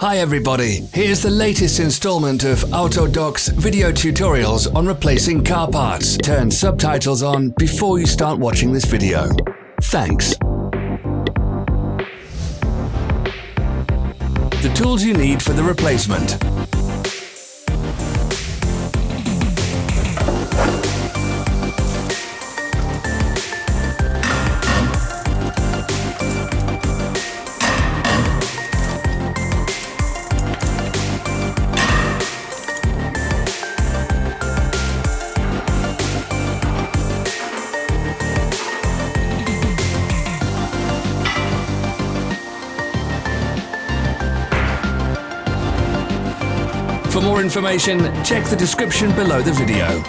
Hi everybody, here's the latest installment of Autodoc's video tutorials on replacing car parts. Turn subtitles on before you start watching this video. Thanks. The tools you need for the replacement. For more information, check the description below the video.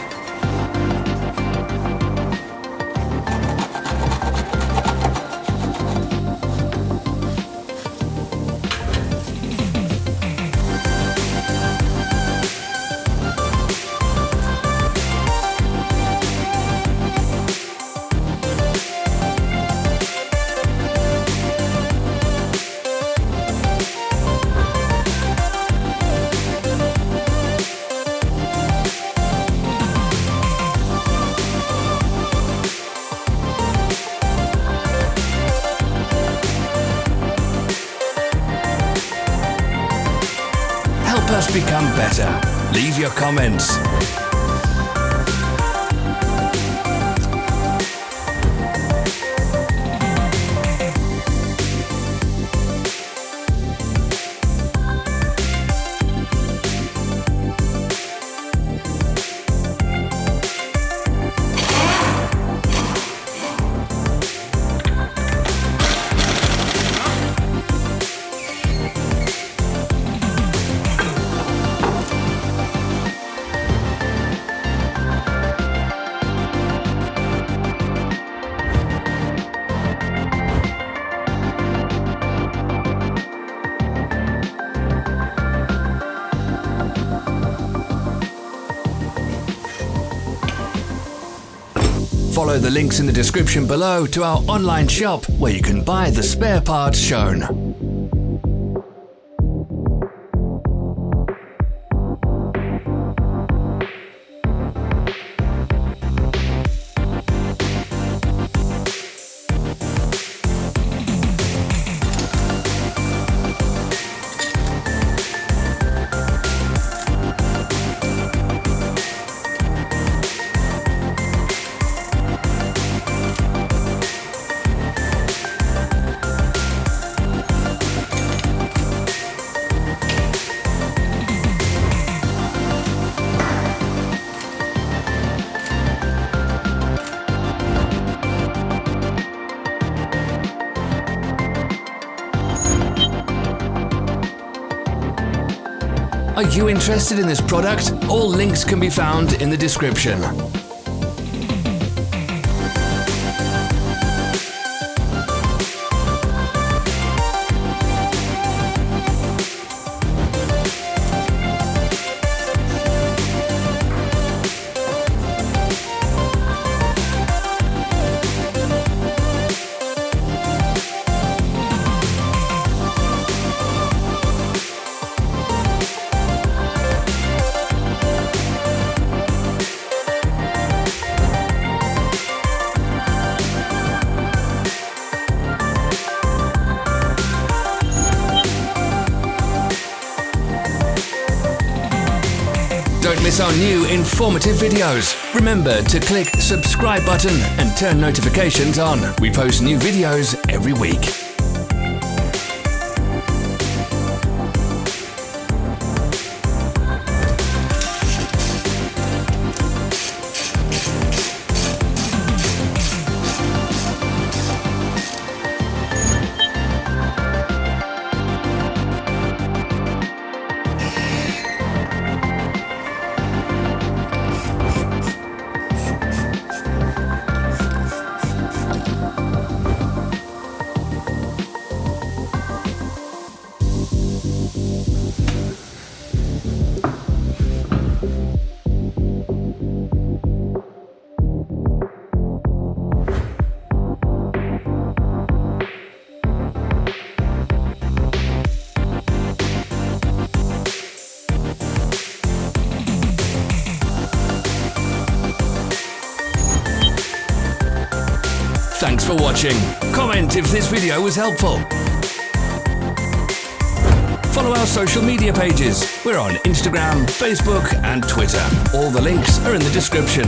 Help us become better. Leave your comments. Follow the links in the description below to our online shop where you can buy the spare parts shown. Are you interested in this product? All links can be found in the description. Don't miss our new informative videos. Remember to click subscribe button and turn notifications on. We post new videos every week. for watching. Comment if this video was helpful. Follow our social media pages. We're on Instagram, Facebook and Twitter. All the links are in the description.